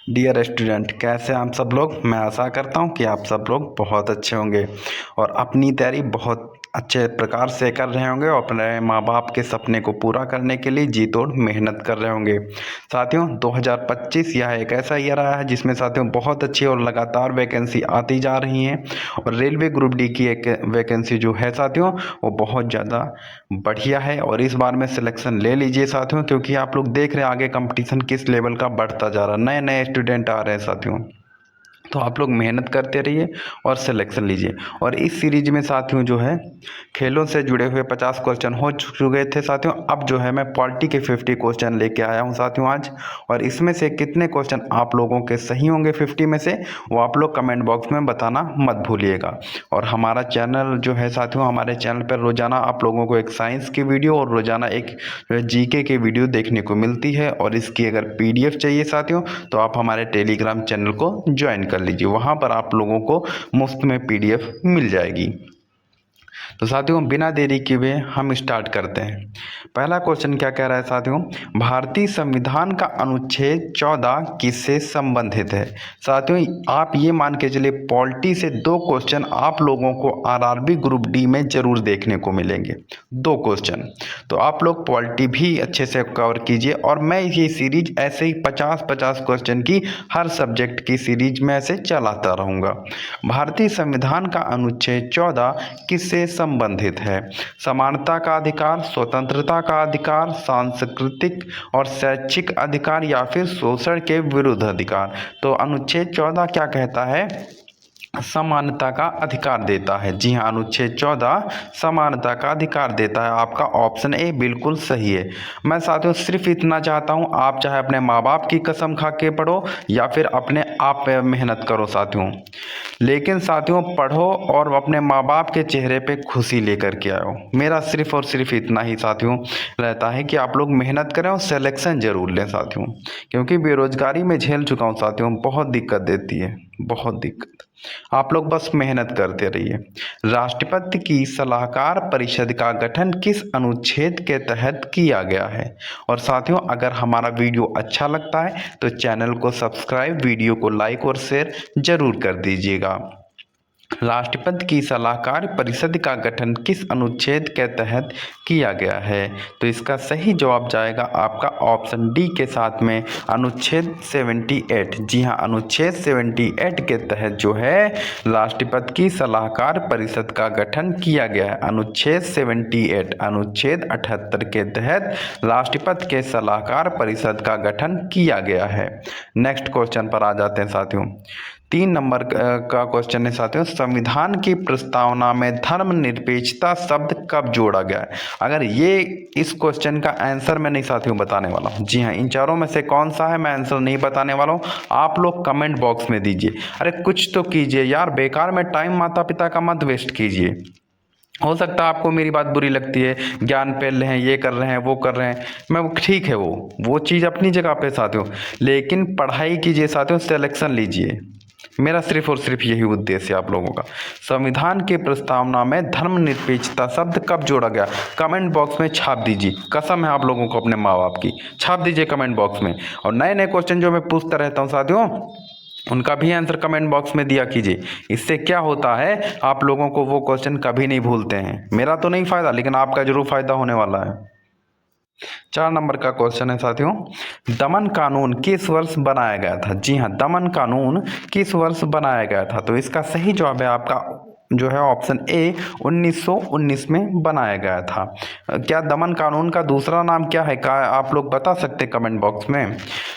Dear student, कैसे आप सब लोग। मैं आशा करता हूँ कि आप सब लोग बहुत अच्छे होंगे और अपनी तैयारी बहुत अच्छे प्रकार से कर रहे होंगे और अपने माँ बाप के सपने को पूरा करने के लिए जी तोड़ मेहनत कर रहे होंगे। साथियों, 2025 यह एक ऐसा ईयर आया है जिसमें साथियों बहुत अच्छी और लगातार वैकेंसी आती जा रही हैं और रेलवे ग्रुप डी की एक वैकेंसी जो है साथियों वो बहुत ज़्यादा बढ़िया है और इस बार में सिलेक्शन ले लीजिए साथियों, क्योंकि आप लोग देख रहे हैं आगे कंपटीशन किस लेवल का बढ़ता जा रहा है। नए नए स्टूडेंट आ रहे हैं साथियों, तो आप लोग मेहनत करते रहिए और सिलेक्शन लीजिए। और इस सीरीज में साथियों जो है खेलों से जुड़े हुए 50 क्वेश्चन हो चुके थे साथियों। अब जो है मैं पॉलिटी के 50 क्वेश्चन लेके आया हूं साथियों आज, और इसमें से कितने क्वेश्चन आप लोगों के सही होंगे 50 में से वो आप लोग कमेंट बॉक्स में बताना मत भूलिएगा। और हमारा चैनल जो है साथियों, हमारे चैनल पर रोजाना आप लोगों को एक साइंस की वीडियो और रोजाना एक जीके की वीडियो देखने को मिलती है। और इसकी अगर पीडीएफ चाहिए साथियों तो आप हमारे टेलीग्राम चैनल को ज्वाइन कर लीजिए, वहाँ पर आप लोगों को मुफ्त में पीडीएफ मिल जाएगी। तो साथियों बिना देरी किए हुए हम स्टार्ट करते हैं। पहला क्वेश्चन क्या कह रहा है साथियों, भारतीय संविधान का अनुच्छेद 14 किससे संबंधित है। साथियों आप ये मान के चलिए पॉलिटी से 2 क्वेश्चन आप लोगों को आरआरबी ग्रुप डी में जरूर देखने को मिलेंगे, 2 क्वेश्चन। तो आप लोग पॉलिटी भी अच्छे से कवर कीजिए और मैं ये सीरीज ऐसे ही 50-50 क्वेश्चन की हर सब्जेक्ट की सीरीज में ऐसे चलाता रहूँगा। भारतीय संविधान का अनुच्छेद 14 किससे संबंधित है। समानता का अधिकार, स्वतंत्रता का अधिकार, सांस्कृतिक और शैक्षिक अधिकार या फिर शोषण के विरुद्ध अधिकार। तो अनुच्छेद 14 क्या कहता है, समानता का अधिकार देता है। जी हाँ, अनुच्छेद 14 समानता का अधिकार देता है। आपका ऑप्शन ए बिल्कुल सही है। मैं साथियों सिर्फ इतना चाहता हूँ, आप चाहे अपने माँ बाप की कसम खा के पढ़ो या फिर अपने आप पे मेहनत करो साथियों, लेकिन साथियों पढ़ो और अपने माँ बाप के चेहरे पे खुशी लेकर के आओ। मेरा सिर्फ और सिर्फ इतना ही साथियों रहता है कि आप लोग मेहनत करें और सिलेक्शन जरूर लें साथियों, क्योंकि बेरोजगारी में झेल चुका हूँ साथियों, बहुत दिक्कत देती है, बहुत दिक्कत। आप लोग बस मेहनत करते रहिए। राष्ट्रपति की सलाहकार परिषद का गठन किस अनुच्छेद के तहत किया गया है। और साथियों अगर हमारा वीडियो अच्छा लगता है तो चैनल को सब्सक्राइब, वीडियो को लाइक और शेयर जरूर कर दीजिएगा। राष्ट्रपति की सलाहकार परिषद का गठन किस अनुच्छेद के तहत किया गया है। तो इसका सही जवाब जाएगा आपका ऑप्शन डी के साथ में, अनुच्छेद 78। जी हाँ, अनुच्छेद 78 के तहत जो है राष्ट्रपति की सलाहकार परिषद का गठन किया गया है। अनुच्छेद 78, अनुच्छेद 78 के तहत राष्ट्रपति के सलाहकार परिषद का गठन किया गया है। नेक्स्ट क्वेश्चन पर आ जाते हैं साथियों। 3 नंबर का क्वेश्चन है साथियों, संविधान की प्रस्तावना में धर्मनिरपेक्षता शब्द कब जोड़ा गया है। अगर ये इस क्वेश्चन का आंसर मैं नहीं साथियों बताने वाला हूँ। जी हाँ, इन चारों में से कौन सा है मैं आंसर नहीं बताने वाला हूँ, आप लोग कमेंट बॉक्स में दीजिए। अरे कुछ तो कीजिए यार, बेकार में टाइम माता पिता का मत वेस्ट कीजिए। हो सकता है आपको मेरी बात बुरी लगती है, ज्ञान फैल रहे हैं, ये कर रहे हैं, वो कर रहे हैं, मैं ठीक है, वो चीज़ अपनी जगह पे साथियों, लेकिन पढ़ाई कीजिए साथियों, सिलेक्शन लीजिए। मेरा सिर्फ और सिर्फ यही उद्देश्य है आप लोगों का। संविधान की प्रस्तावना में धर्मनिरपेक्षता शब्द कब जोड़ा गया, कमेंट बॉक्स में छाप दीजिए। कसम है आप लोगों को अपने माँ बाप की, छाप दीजिए कमेंट बॉक्स में। और नए नए क्वेश्चन जो मैं पूछता रहता हूँ साथियों उनका भी आंसर कमेंट बॉक्स में दिया कीजिए। इससे क्या होता है, आप लोगों को वो क्वेश्चन कभी नहीं भूलते हैं। मेरा तो नहीं फायदा, लेकिन आपका जरूर फायदा होने वाला है। 4 नंबर का क्वेश्चन है साथियों, दमन कानून किस वर्ष बनाया गया था। जी हाँ, दमन कानून किस वर्ष बनाया गया था। तो इसका सही जवाब है आपका जो है ऑप्शन ए, 1919 में बनाया गया था। क्या दमन कानून का दूसरा नाम क्या है, क्या आप लोग बता सकते कमेंट बॉक्स में।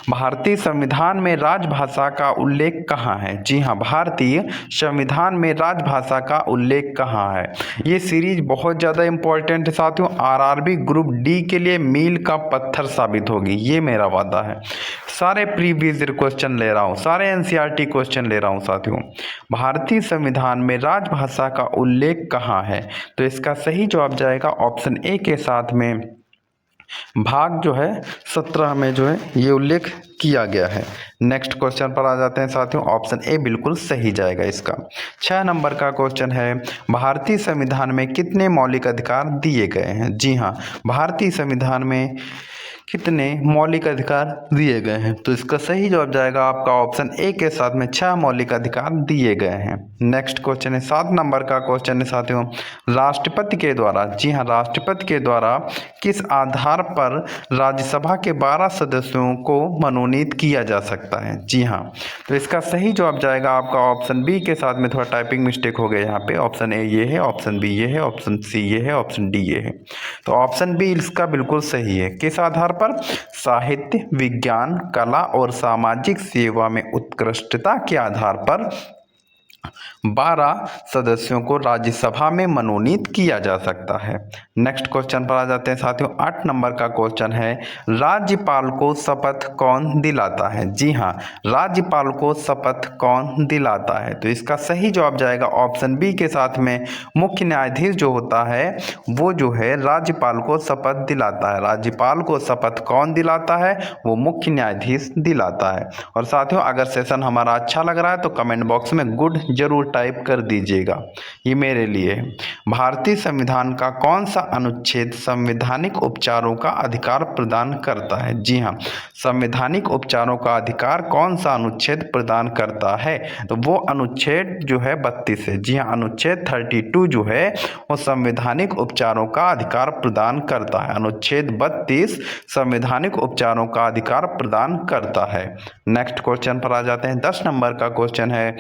भारतीय संविधान में राजभाषा का उल्लेख कहाँ है। जी हाँ, भारतीय संविधान में राजभाषा का उल्लेख कहाँ है। ये सीरीज बहुत ज़्यादा इंपॉर्टेंट है साथियों, आरआरबी ग्रुप डी के लिए मील का पत्थर साबित होगी, ये मेरा वादा है। सारे प्रीवियस ईयर क्वेश्चन ले रहा हूँ, सारे एनसीईआरटी क्वेश्चन ले रहा हूँ साथियों। भारतीय संविधान में राजभाषा का उल्लेख कहाँ है। तो इसका सही जवाब जाएगा ऑप्शन ए के साथ में, भाग जो है 17 में जो है ये उल्लेख किया गया है। नेक्स्ट क्वेश्चन पर आ जाते हैं साथियों, ऑप्शन ए बिल्कुल सही जाएगा इसका। 6 नंबर का क्वेश्चन है, भारतीय संविधान में कितने मौलिक अधिकार दिए गए हैं। जी हाँ, भारतीय संविधान में कितने मौलिक अधिकार दिए गए हैं? तो इसका सही जवाब जाएगा आपका ऑप्शन ए के साथ में 6 मौलिक अधिकार दिए गए हैं। नेक्स्ट क्वेश्चन है 7 नंबर का क्वेश्चन है साथियों, राष्ट्रपति के द्वारा, जी हाँ, राष्ट्रपति के द्वारा किस आधार पर राज्यसभा के 12 सदस्यों को मनोनीत किया जा सकता है? जी हाँ, तो इसका सही जवाब जाएगा आपका ऑप्शन बी के साथ में, थोड़ा टाइपिंग मिस्टेक हो गया यहाँ पे। ऑप्शन ए ये है, ऑप्शन बी ये है, ऑप्शन सी ये है, ऑप्शन डी ये है। तो ऑप्शन बी इसका बिल्कुल सही है। किस आधार पर? साहित्य, विज्ञान, कला और सामाजिक सेवा में उत्कृष्टता के आधार पर 12 सदस्यों को राज्यसभा में मनोनीत किया जा सकता है। नेक्स्ट क्वेश्चन पर आ जाते हैं साथियों। 8 नंबर का क्वेश्चन है, राज्यपाल को शपथ कौन दिलाता है? जी हाँ, राज्यपाल को शपथ कौन दिलाता है? तो इसका सही जवाब जाएगा ऑप्शन बी के साथ में, मुख्य न्यायाधीश जो होता है वो जो है राज्यपाल को शपथ दिलाता है। राज्यपाल को शपथ कौन दिलाता है? वो मुख्य न्यायाधीश दिलाता है। और साथियों, अगर सेशन हमारा अच्छा लग रहा है तो कमेंट बॉक्स में गुड जरूर टाइप कर दीजिएगा, ये मेरे लिए है। भारतीय संविधान का कौन सा अनुच्छेद संवैधानिक उपचारों का अधिकार प्रदान करता है? जी हाँ, संवैधानिक उपचारों का अधिकार कौन सा अनुच्छेद प्रदान करता है? तो वो अनुच्छेद जो है 32 है। जी हाँ, अनुच्छेद 32 जो है वो संवैधानिक उपचारों का अधिकार प्रदान करता है। अनुच्छेद 32 संवैधानिक उपचारों का अधिकार प्रदान करता है। नेक्स्ट क्वेश्चन पर आ जाते हैं। 10 नंबर का क्वेश्चन है,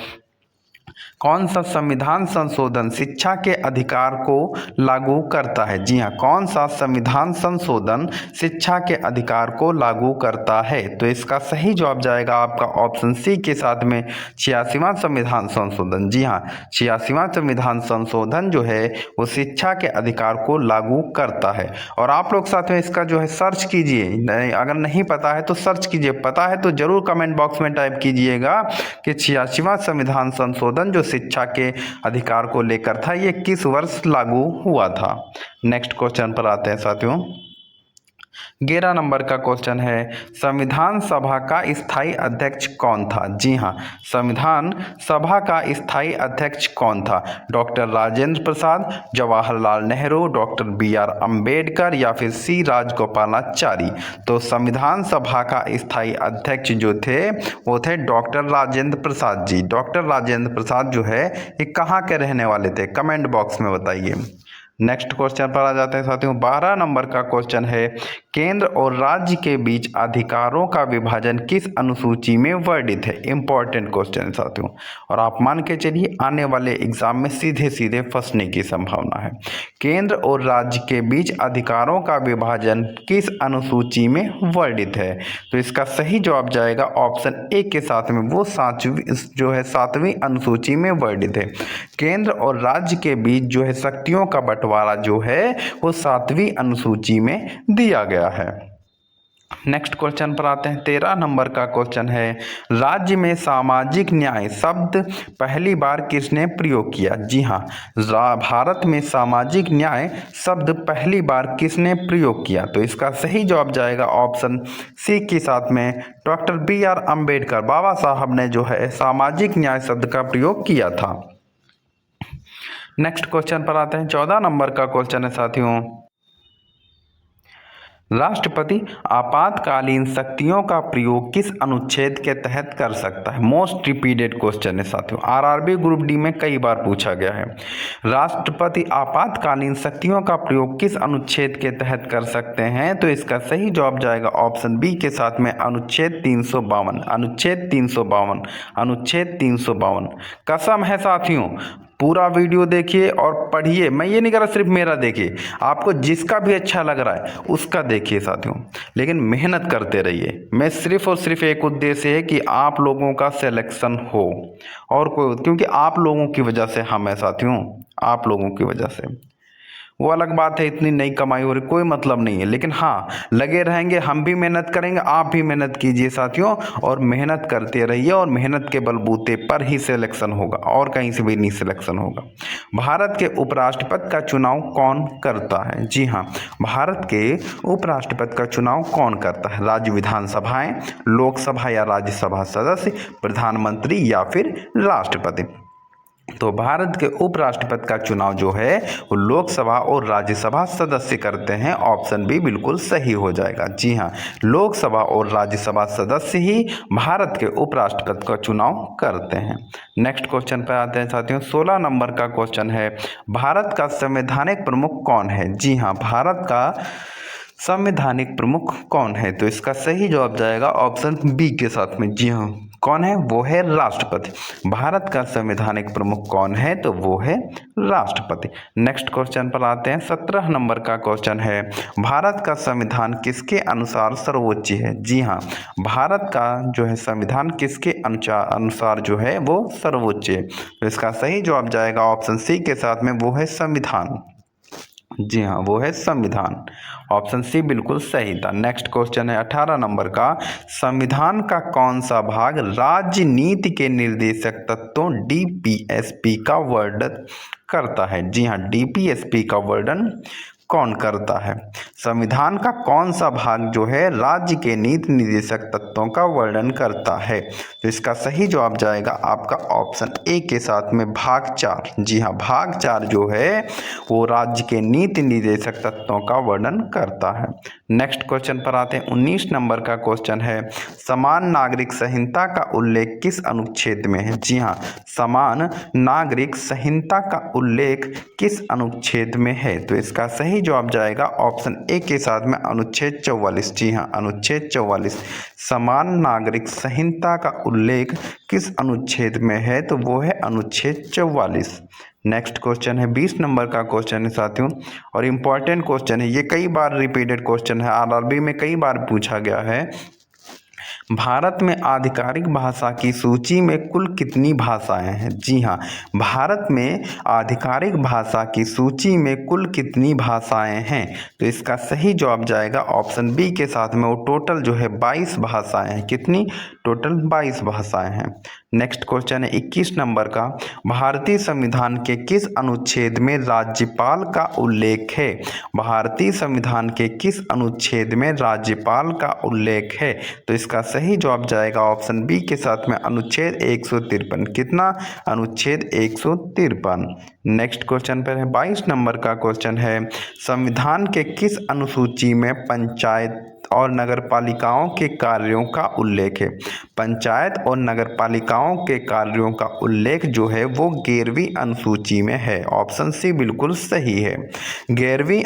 कौन सा संविधान संशोधन शिक्षा के अधिकार को लागू करता है? जी हाँ, कौन सा संविधान संशोधन शिक्षा के अधिकार को लागू करता है? तो इसका सही जवाब जाएगा आपका ऑप्शन सी के साथ में, 86वां संविधान संशोधन। जी हाँ, 86वां संविधान संशोधन जो है वो शिक्षा के अधिकार को लागू करता है। और आप लोग साथ में इसका जो है सर्च कीजिए, अगर नहीं पता है तो सर्च कीजिए, पता है तो जरूर कमेंट बॉक्स में टाइप कीजिएगा कि 86वां संविधान संशोधन जो शिक्षा के अधिकार को लेकर था ये किस वर्ष लागू हुआ था। नेक्स्ट क्वेश्चन पर आते हैं साथियों। 11 नंबर का क्वेश्चन है, संविधान सभा का स्थायी अध्यक्ष कौन था? जी हाँ, संविधान सभा का स्थायी अध्यक्ष कौन था? Doctor Rajendra Prasad, Jawaharlal Nehru, doctor BR Ambedkar या फिर C राजगोपालाचारी। तो संविधान सभा का स्थायी अध्यक्ष जो थे वो थे डॉक्टर राजेंद्र प्रसाद जी। डॉक्टर राजेंद्र प्रसाद जो है ये कहाँ के रहने वाले थे? कमेंट बॉक्स में बताइए। नेक्स्ट क्वेश्चन पर आ जाते हैं साथियों। 12 नंबर का क्वेश्चन है, केंद्र और राज्य के बीच अधिकारों का विभाजन किस अनुसूची में वर्णित है? इंपॉर्टेंट क्वेश्चन है साथियों, और आप मान के चलिए आने वाले एग्जाम में सीधे सीधे फंसने की संभावना है। केंद्र और राज्य के बीच अधिकारों का विभाजन किस अनुसूची में वर्णित है? तो इसका सही जवाब जाएगा ऑप्शन ए के साथ में, वो 7वीं अनुसूची में वर्णित है। केंद्र और राज्य के बीच जो है शक्तियों का बंटवारा जो है वो 7वीं अनुसूची में दिया गया है। नेक्स्ट क्वेश्चन पर आते हैं। 13 नंबर का क्वेश्चन है, राज्य में सामाजिक न्याय शब्द पहली बार किसने प्रयोग किया? जी हाँ, भारत में सामाजिक न्याय शब्द पहली बार किसने प्रयोग किया? तो इसका सही जवाब जाएगा ऑप्शन सी के साथ में, डॉक्टर BR अम्बेडकर, बाबा साहब ने जो है सामाजिक न्याय शब्द का प्रयोग किया था। नेक्स्ट क्वेश्चन पर आते हैं। 14 नंबर का क्वेश्चन है साथियों, राष्ट्रपति आपातकालीन शक्तियों का प्रयोग किस अनुच्छेद के तहत कर सकता है? मोस्ट रिपीटेड क्वेश्चन है साथियों, RRB ग्रुप डी में कई बार पूछा गया है। राष्ट्रपति आपातकालीन शक्तियों का प्रयोग किस अनुच्छेद के तहत कर सकते हैं? तो इसका सही जवाब जाएगा ऑप्शन बी के साथ में, अनुच्छेद 352। अनुच्छेद 352, अनुच्छेद 352। कसम है साथियों, पूरा वीडियो देखिए और पढ़िए। मैं ये नहीं कह रहा सिर्फ मेरा देखिए, आपको जिसका भी अच्छा लग रहा है उसका देखिए साथियों, लेकिन मेहनत करते रहिए। मैं सिर्फ और सिर्फ एक उद्देश्य है कि आप लोगों का सिलेक्शन हो, और कोई, क्योंकि आप लोगों की वजह से हम हैं साथियों, आप लोगों की वजह से। वो अलग बात है, इतनी नई कमाई हो रही, कोई मतलब नहीं है, लेकिन हाँ लगे रहेंगे, हम भी मेहनत करेंगे, आप भी मेहनत कीजिए साथियों, और मेहनत करते रहिए, और मेहनत के बलबूते पर ही सिलेक्शन होगा, और कहीं से भी नहीं सिलेक्शन होगा। भारत के उपराष्ट्रपति का चुनाव कौन करता है? जी हाँ, भारत के उपराष्ट्रपति का चुनाव कौन करता है? राज्य विधानसभाएं, लोकसभा या राज्यसभा सदस्य, प्रधानमंत्री या फिर राष्ट्रपति। तो भारत के उपराष्ट्रपति का चुनाव जो है वो लोकसभा और राज्यसभा सदस्य करते हैं। ऑप्शन बी बिल्कुल सही हो जाएगा। जी हाँ, लोकसभा और राज्यसभा सदस्य ही भारत के उपराष्ट्रपति का चुनाव करते हैं। नेक्स्ट क्वेश्चन पर आते हैं साथियों। 16 नंबर का क्वेश्चन है, भारत का संवैधानिक प्रमुख कौन है? जी हाँ, भारत का संवैधानिक प्रमुख कौन है? तो इसका सही जवाब जाएगा ऑप्शन बी के साथ में। जी हाँ, कौन है? वो है राष्ट्रपति। भारत का संवैधानिक प्रमुख कौन है? तो वो है राष्ट्रपति। नेक्स्ट क्वेश्चन पर आते हैं। 17 नंबर का क्वेश्चन है, भारत का संविधान किसके अनुसार सर्वोच्च है? जी हाँ, भारत का जो है संविधान किसके अनुसार जो है वो सर्वोच्च है? तो इसका सही जवाब जाएगा ऑप्शन सी के साथ में, वो है संविधान। जी हाँ, वो है संविधान। ऑप्शन सी बिल्कुल सही था। नेक्स्ट क्वेश्चन है 18 नंबर का, संविधान का कौन सा भाग राजनीति के निर्देशक तत्वों डीपीएसपी का वर्णन करता है? जी हाँ, डीपीएसपी का वर्णन कौन करता है? संविधान का कौन सा भाग जो है राज्य के नीति निर्देशक तत्वों का वर्णन करता है? तो इसका सही जवाब जाएगा आपका ऑप्शन ए के साथ में, भाग 4। जी हाँ, भाग 4 जो है वो राज्य के नीति निर्देशक तत्वों का वर्णन करता है। नेक्स्ट क्वेश्चन पर आते हैं। 19 नंबर का क्वेश्चन है, समान नागरिक संहिता का उल्लेख किस अनुच्छेद में है? जी हाँ, समान नागरिक संहिता का उल्लेख किस अनुच्छेद में है? तो इसका सही जवाब जाएगा ऑप्शन ए के साथ में, अनुच्छेद 44। जी हाँ, अनुच्छेद 44। समान नागरिक संहिता का उल्लेख किस अनुच्छेद में है? तो वो है अनुच्छेद 44। नेक्स्ट क्वेश्चन है 20 नंबर का क्वेश्चन है साथियों, और इम्पॉर्टेंट क्वेश्चन है ये, कई बार रिपीटेड क्वेश्चन है, आरआरबी में कई बार पूछा गया है। भारत में आधिकारिक भाषा की सूची में कुल कितनी भाषाएं हैं? जी हाँ, भारत में आधिकारिक भाषा की सूची में कुल कितनी भाषाएं हैं? तो इसका सही जवाब जाएगा ऑप्शन बी के साथ में, वो टोटल जो है 22 भाषाएं हैं। कितनी? टोटल 22 भाषाएं हैं। नेक्स्ट क्वेश्चन है 21 नंबर का, भारतीय संविधान के किस अनुच्छेद में राज्यपाल का उल्लेख है? भारतीय संविधान के किस अनुच्छेद में राज्यपाल का उल्लेख है? तो इसका सही जवाब जाएगा ऑप्शन बी के साथ में, अनुच्छेद 153। कितना? अनुच्छेद 153। नेक्स्ट क्वेश्चन पर है 22 नंबर का क्वेश्चन है, संविधान के किस अनुसूची में पंचायत और नगरपालिकाओं के कार्यों का उल्लेख है? पंचायत और नगरपालिकाओं के कार्यों का उल्लेख जो है वो 11वीं अनुसूची में है। ऑप्शन सी बिल्कुल सही है। 11वीं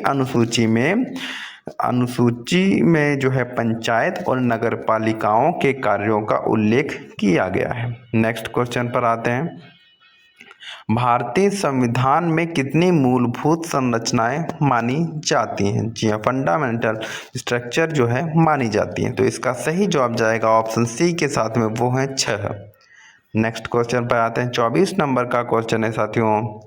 अनुसूची में जो है पंचायत और नगरपालिकाओं के कार्यों का उल्लेख किया गया है। नेक्स्ट क्वेश्चन पर आते हैं। भारतीय संविधान में कितनी मूलभूत संरचनाएं मानी जाती हैं? जी हाँ, फंडामेंटल स्ट्रक्चर जो है मानी जाती हैं। तो इसका सही जवाब जाएगा ऑप्शन सी के साथ में, वो है 6। नेक्स्ट क्वेश्चन पर आते हैं। 24 नंबर का क्वेश्चन है साथियों,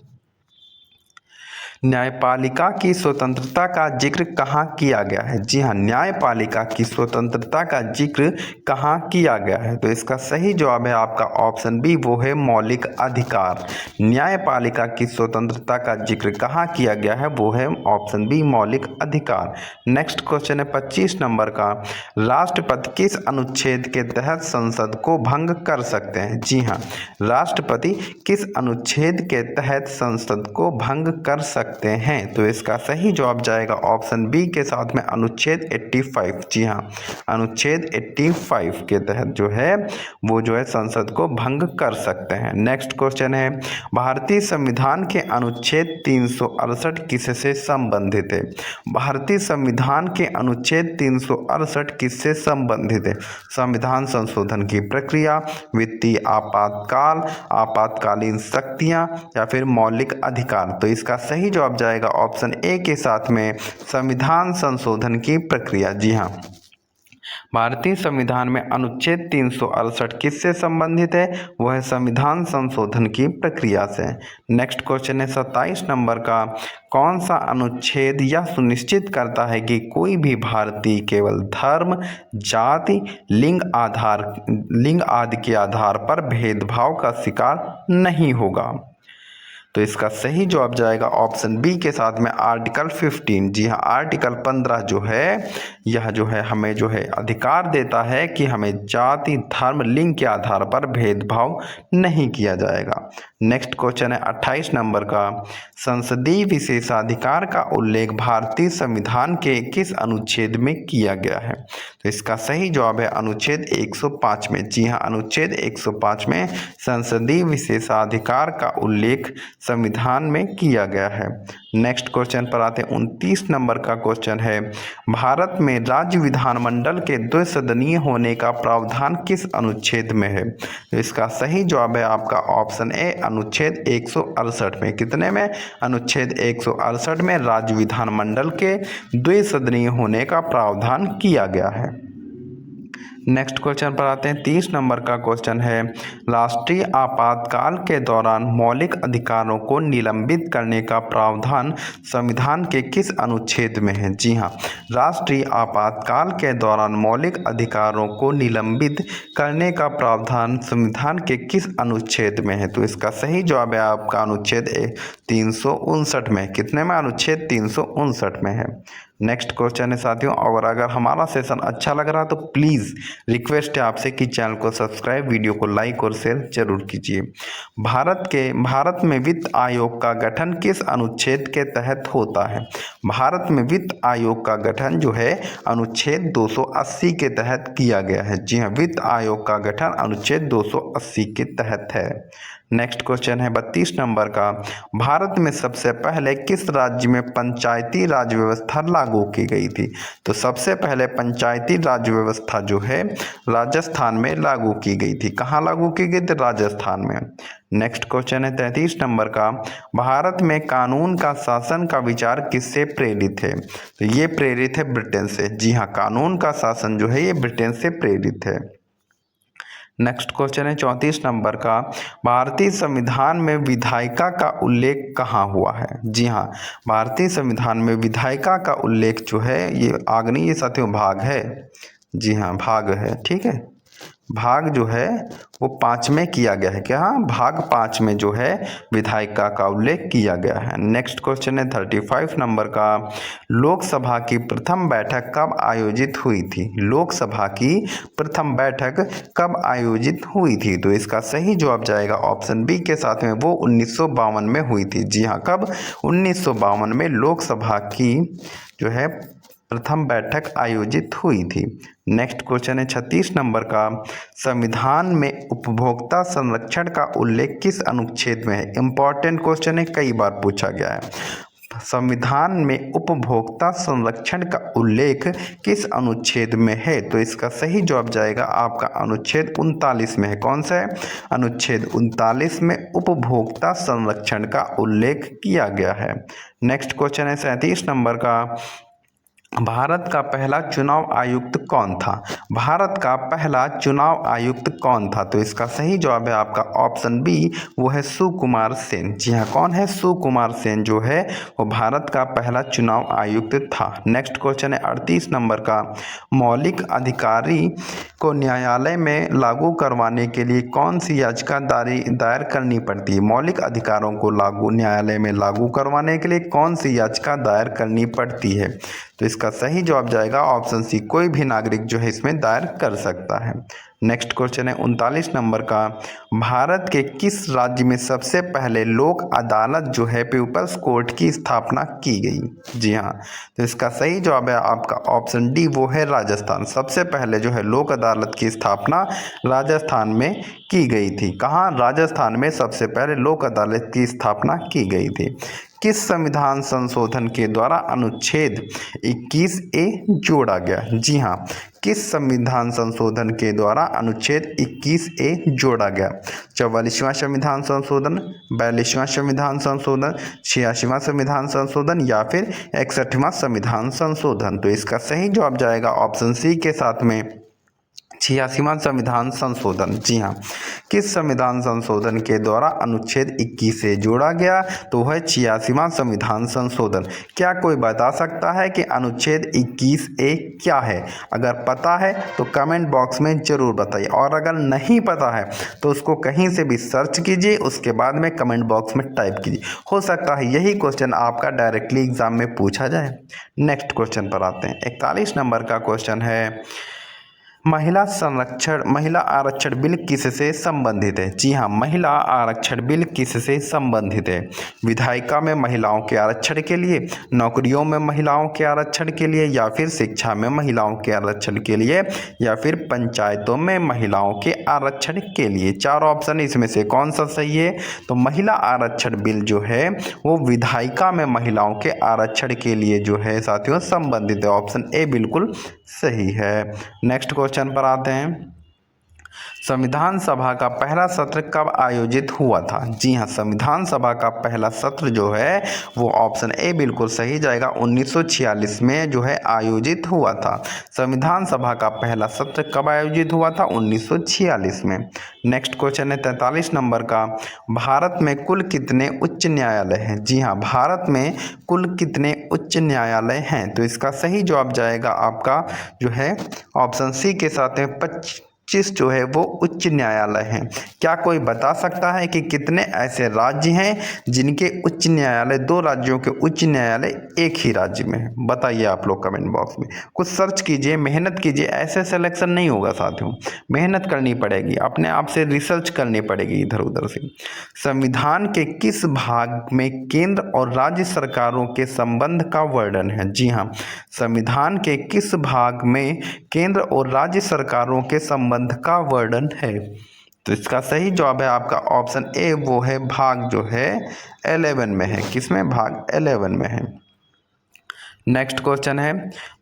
न्यायपालिका की स्वतंत्रता का जिक्र कहाँ किया गया है? जी हाँ, न्यायपालिका की स्वतंत्रता का जिक्र कहाँ किया गया है? तो इसका सही जवाब है आपका ऑप्शन बी, वो है मौलिक अधिकार। न्यायपालिका की स्वतंत्रता का जिक्र कहाँ किया गया है? वो है ऑप्शन बी, मौलिक अधिकार। नेक्स्ट क्वेश्चन है 25 नंबर का, राष्ट्रपति किस अनुच्छेद के तहत संसद को भंग कर सकते हैं? जी हाँ, राष्ट्रपति किस अनुच्छेद के तहत संसद को भंग कर सकते हैं? तो इसका सही जवाब जाएगा ऑप्शन बी के साथ में, अनुच्छेद 85। जी हाँ, अनुच्छेद 85 के तहत जो है वो जो है संसद को भंग कर सकते हैं। नेक्स्ट क्वेश्चन है, भारतीय संविधान के अनुच्छेद 368 किससे संबंधित है? भारतीय संविधान के अनुच्छेद 368 किससे संबंधित है? संविधान संशोधन की प्रक्रिया, वित्तीय आपातकाल, आपातकालीन शक्तियां, या फिर मौलिक अधिकार? तो इसका सही जवाब जाएगा ऑप्शन ए के साथ में, संविधान संशोधन की प्रक्रिया। जी हाँ, भारतीय संविधान में अनुच्छेद 368 किससे संबंधित है? वह संविधान संशोधन की प्रक्रिया से। नेक्स्ट क्वेश्चन है 27 नंबर का, कौन सा अनुच्छेद यह सुनिश्चित करता है कि कोई भी भारतीय केवल धर्म, जाति, लिंग आदि के आधार पर भेदभाव का शिकार नहीं होगा? तो इसका सही जवाब जाएगा ऑप्शन बी के साथ में आर्टिकल 15। जी हाँ, आर्टिकल 15 जो है यह जो है हमें जो है अधिकार देता है कि हमें जाति, धर्म, लिंग के आधार पर भेदभाव नहीं किया जाएगा। नेक्स्ट क्वेश्चन है 28 नंबर का, संसदीय विशेषाधिकार का उल्लेख भारतीय संविधान के किस अनुच्छेद में किया गया है? तो इसका सही जवाब है अनुच्छेद 105 में। जी हाँ, अनुच्छेद 105 में संसदीय विशेषाधिकार का उल्लेख संविधान में किया गया है। नेक्स्ट क्वेश्चन पर आते हैं 29 नंबर का क्वेश्चन है, भारत में राज्य विधानमंडल के द्विसदनीय होने का प्रावधान किस अनुच्छेद में है? तो इसका सही जवाब है आपका ऑप्शन ए अनुच्छेद 168 में। कितने में? अनुच्छेद 168 में राज्य विधानमंडल के द्विसदनीय होने का प्रावधान किया गया है। नेक्स्ट क्वेश्चन पर आते हैं 30 नंबर का क्वेश्चन है, राष्ट्रीय आपातकाल के दौरान मौलिक अधिकारों को निलंबित करने का प्रावधान संविधान के किस अनुच्छेद में है? जी हाँ, राष्ट्रीय आपातकाल के दौरान मौलिक अधिकारों को निलंबित करने का प्रावधान संविधान के किस अनुच्छेद में है? तो इसका सही जवाब है आपका अनुच्छेद 359 में। कितने में? अनुच्छेद 359 में है। नेक्स्ट क्वेश्चन है साथियों, और अगर हमारा सेशन अच्छा लग रहा तो प्लीज़ रिक्वेस्ट है आपसे कि चैनल को सब्सक्राइब, वीडियो को लाइक और शेयर जरूर कीजिए। भारत में वित्त आयोग का गठन किस अनुच्छेद के तहत होता है? भारत में वित्त आयोग का गठन जो है अनुच्छेद 280 के तहत किया गया है। जी हाँ, वित्त आयोग का गठन अनुच्छेद 280 के तहत है। नेक्स्ट क्वेश्चन है 32 नंबर का, भारत में सबसे पहले किस राज्य में पंचायती राज व्यवस्था लागू की गई थी? तो सबसे पहले पंचायती राज व्यवस्था जो है राजस्थान में लागू की गई थी। कहाँ लागू की गई थी? राजस्थान में। नेक्स्ट क्वेश्चन है 33 नंबर का, भारत में कानून का शासन का विचार किससे प्रेरित है? तो ये प्रेरित है ब्रिटेन से। जी हाँ, कानून का शासन जो है ये ब्रिटेन से प्रेरित है। नेक्स्ट क्वेश्चन है 34 नंबर का, भारतीय संविधान में विधायिका का उल्लेख कहाँ हुआ है? जी हाँ, भारतीय संविधान में विधायिका का उल्लेख जो है ये आग्नेय साथियों भाग है। जी हाँ, भाग है। ठीक है, भाग जो है वो 5 में किया गया है। क्या? भाग 5 में जो है विधायिका का उल्लेख किया गया है। नेक्स्ट क्वेश्चन है 35 नंबर का, लोकसभा की प्रथम बैठक कब आयोजित हुई थी? लोकसभा की प्रथम बैठक कब आयोजित हुई थी? तो इसका सही जवाब जाएगा ऑप्शन बी के साथ में, वो 1952 में हुई थी। जी हाँ, कब? 1952 में लोकसभा की जो है प्रथम बैठक आयोजित हुई थी। नेक्स्ट क्वेश्चन है 36 नंबर का, संविधान में उपभोक्ता संरक्षण का उल्लेख किस अनुच्छेद में है? इंपॉर्टेंट क्वेश्चन है, कई बार पूछा गया है। संविधान में उपभोक्ता संरक्षण का उल्लेख किस अनुच्छेद में है? तो इसका सही जवाब जाएगा आपका अनुच्छेद 39 में है। कौन सा है? अनुच्छेद 39 में उपभोक्ता संरक्षण का उल्लेख किया गया है। नेक्स्ट क्वेश्चन है 37 नंबर का, भारत का पहला चुनाव आयुक्त कौन था? भारत का पहला चुनाव आयुक्त कौन था? तो इसका सही जवाब है आपका ऑप्शन बी, वो है सुकुमार सेन। जी हाँ, कौन है? सुकुमार सेन जो है वो भारत का पहला चुनाव आयुक्त था। नेक्स्ट क्वेश्चन है 38 नंबर का, मौलिक अधिकारी को न्यायालय में लागू करवाने के लिए कौन सी याचिका दायर करनी पड़ती है? मौलिक अधिकारों को न्यायालय में लागू करवाने के लिए कौन सी याचिका दायर करनी पड़ती है? तो इसका सही जवाब जाएगा ऑप्शन सी, कोई भी नागरिक जो है इसमें दायर कर सकता है। नेक्स्ट क्वेश्चन है 39 नंबर का, भारत के किस राज्य में सबसे पहले लोक अदालत जो है पीपल्स कोर्ट की स्थापना की गई? जी हाँ, तो इसका सही जवाब है आपका ऑप्शन डी, वो है राजस्थान। सबसे पहले जो है लोक अदालत की स्थापना राजस्थान में की गई थी। कहाँ? राजस्थान में सबसे पहले लोक अदालत की स्थापना की गई थी। किस संविधान संशोधन के द्वारा अनुच्छेद 21A जोड़ा गया? जी हाँ, किस संविधान संशोधन के द्वारा अनुच्छेद 21A जोड़ा गया? 44वां संविधान संशोधन, 42वां संविधान संशोधन, 86वां संविधान संशोधन या फिर 61वां संविधान संशोधन? तो इसका सही जवाब जाएगा ऑप्शन सी के साथ में 86वां संविधान संशोधन। जी हाँ, किस संविधान संशोधन के द्वारा अनुच्छेद 21 से जोड़ा गया? तो वह 86वां संविधान संशोधन। क्या कोई बता सकता है कि अनुच्छेद 21A क्या है? अगर पता है तो कमेंट बॉक्स में ज़रूर बताइए, और अगर नहीं पता है तो उसको कहीं से भी सर्च कीजिए, उसके बाद में कमेंट बॉक्स में टाइप कीजिए। हो सकता है यही क्वेश्चन आपका डायरेक्टली एग्जाम में पूछा जाए। नेक्स्ट क्वेश्चन पर आते हैं। 41 नंबर का क्वेश्चन है, महिला आरक्षण बिल किससे संबंधित है? जी हाँ, महिला आरक्षण बिल किससे संबंधित है? विधायिका में महिलाओं के आरक्षण के लिए, नौकरियों में महिलाओं के आरक्षण के लिए, या फिर शिक्षा में महिलाओं के आरक्षण के लिए, या फिर पंचायतों में महिलाओं के आरक्षण के लिए? चार ऑप्शन, इसमें से कौन सा सही है? तो महिला आरक्षण बिल जो है वो विधायिका में महिलाओं के आरक्षण के लिए जो है साथियों संबंधित है। ऑप्शन ए बिल्कुल सही है। नेक्स्ट क्वेश्चन पर आते हैं। संविधान सभा का पहला सत्र कब आयोजित हुआ था? जी हाँ, संविधान सभा का पहला सत्र जो है वो ऑप्शन ए बिल्कुल सही जाएगा, 1946 में जो है आयोजित हुआ था। संविधान सभा का पहला सत्र कब आयोजित हुआ था? 1946 में। नेक्स्ट क्वेश्चन है 43 नंबर का, भारत में कुल कितने उच्च न्यायालय हैं? जी हाँ, भारत में कुल कितने उच्च न्यायालय हैं? तो इसका सही जवाब जाएगा आपका जो है ऑप्शन सी के साथ में 25 जो है वो उच्च न्यायालय हैं। क्या कोई बता सकता है कि कितने ऐसे राज्य हैं जिनके उच्च न्यायालय, दो राज्यों के उच्च न्यायालय एक ही राज्य में है? बताइए आप लोग कमेंट बॉक्स में, कुछ सर्च कीजिए, मेहनत कीजिए। ऐसे सिलेक्शन नहीं होगा साथियों, मेहनत करनी पड़ेगी, अपने आप से रिसर्च करनी पड़ेगी इधर उधर से। संविधान के किस भाग में केंद्र और राज्य सरकारों के संबंध का वर्णन है? जी हाँ, संविधान के किस भाग में केंद्र और राज्य सरकारों के संबंध का वर्णन है? तो इसका सही जवाब है आपका ऑप्शन ए, वो है भाग जो है 11 में है। किसमें? भाग 11 में है। नेक्स्ट क्वेश्चन है,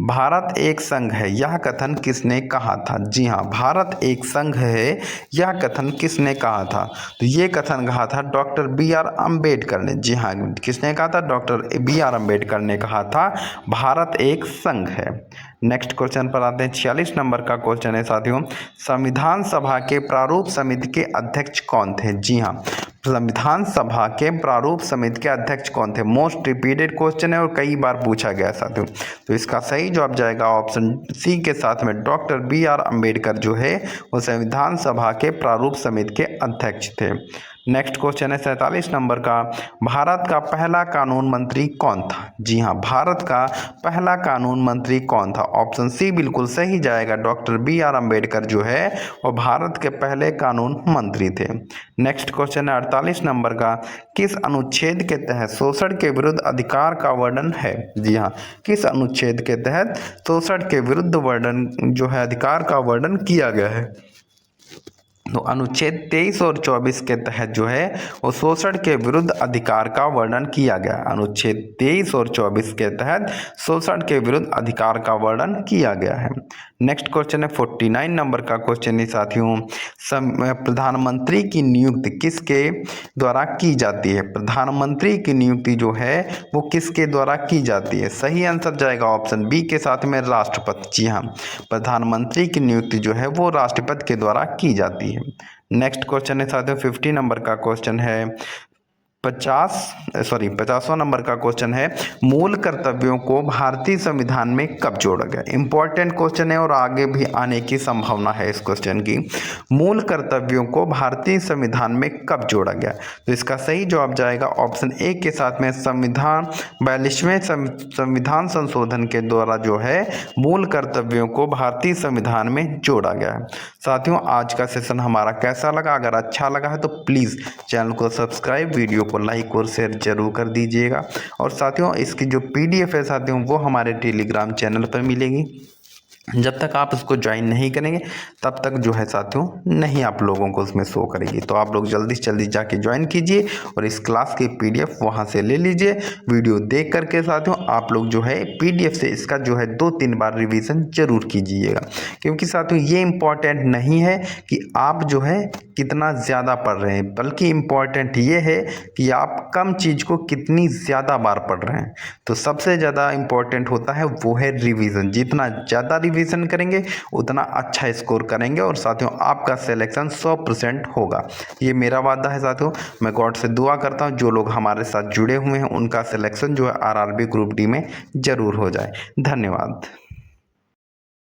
भारत एक संघ है, यह कथन किसने कहा था? जी हाँ, भारत एक संघ है, यह कथन किसने कहा था? तो ये कथन कहा था डॉक्टर B.R. अम्बेडकर ने। जी हाँ, किसने कहा था? Doctor B.R. अम्बेडकर ने कहा था भारत एक संघ है। नेक्स्ट क्वेश्चन पर आते हैं। 46 नंबर का क्वेश्चन है साथियों, संविधान सभा के प्रारूप समिति के अध्यक्ष कौन थे? जी हाँ, संविधान सभा के प्रारूप समिति के अध्यक्ष कौन थे? मोस्ट रिपीटेड क्वेश्चन है और कई बार पूछा गया साथियों। तो इसका सही जवाब जाएगा ऑप्शन सी के साथ में डॉक्टर B.R. अम्बेडकर जो है वो संविधान सभा के प्रारूप समिति के अध्यक्ष थे। नेक्स्ट क्वेश्चन है 47 नंबर का, भारत का पहला कानून मंत्री कौन था? जी हाँ, भारत का पहला कानून मंत्री कौन था? ऑप्शन सी बिल्कुल सही जाएगा, डॉक्टर B.R. अम्बेडकर जो है वो भारत के पहले कानून मंत्री थे। नेक्स्ट क्वेश्चन है 48 नंबर का, किस अनुच्छेद के तहत शोषण के विरुद्ध अधिकार का वर्णन है? जी हाँ, किस अनुच्छेद के तहत शोषण के विरुद्ध वर्णन जो है अधिकार का वर्णन किया गया है? तो अनुच्छेद 23 और 24 के तहत जो है वो शोषण के विरुद्ध अधिकार का वर्णन किया गया। अनुच्छेद 23 और 24 के तहत शोषण के विरुद्ध अधिकार का वर्णन किया गया है। नेक्स्ट क्वेश्चन है 49 नंबर का क्वेश्चन है साथियों, प्रधानमंत्री की नियुक्ति किसके द्वारा की जाती है? प्रधानमंत्री की नियुक्ति जो है वो किसके द्वारा की जाती है? सही आंसर जाएगा ऑप्शन बी के साथ में राष्ट्रपति। जी हाँ, प्रधानमंत्री की नियुक्ति जो है वो राष्ट्रपति के द्वारा की जाती है। नेक्स्ट क्वेश्चन है साथियों 50 नंबर का क्वेश्चन है, 50वां नंबर का क्वेश्चन है, मूल कर्तव्यों को भारतीय संविधान में कब जोड़ा गया? इंपॉर्टेंट क्वेश्चन है और आगे भी आने की संभावना है इस क्वेश्चन की। मूल कर्तव्यों को भारतीय संविधान में कब जोड़ा गया? तो इसका सही जवाब जाएगा ऑप्शन ए के साथ में संविधान 42वें संविधान संशोधन के द्वारा जो है मूल कर्तव्यों को भारतीय संविधान में जोड़ा गया है। साथियों, आज का सेशन हमारा कैसा लगा? अगर अच्छा लगा है तो प्लीज़ चैनल को सब्सक्राइब, वीडियो को लाइक और शेयर जरूर कर दीजिएगा। और साथियों, इसकी जो PDF है साथियों वो हमारे टेलीग्राम चैनल पर मिलेगी। जब तक आप उसको ज्वाइन नहीं करेंगे तब तक जो है साथियों नहीं आप लोगों को उसमें शो करेगी। तो आप लोग जल्दी से जल्दी जाके ज्वाइन कीजिए और इस क्लास की PDF वहाँ से ले लीजिए। वीडियो देख करके साथियों आप लोग जो है PDF से इसका जो है 2-3 बार रिवीजन जरूर कीजिएगा, क्योंकि साथियों ये इम्पॉर्टेंट नहीं है कि आप जो है कितना ज़्यादा पढ़ रहे हैं, बल्कि इम्पॉर्टेंट ये है कि आप कम चीज़ को कितनी ज़्यादा बार पढ़ रहे हैं। तो सबसे ज़्यादा इम्पॉर्टेंट होता है वो है रिवीजन। जितना ज़्यादा रिवीजन करेंगे उतना अच्छा स्कोर करेंगे और साथियों आपका सिलेक्शन 100% होगा। ये मेरा वादा है साथियों। मैं गॉड से दुआ करता हूँ जो लोग हमारे साथ जुड़े हुए हैं उनका सिलेक्शन जो है आरआरबी ग्रुप डी में ज़रूर हो जाए। धन्यवाद।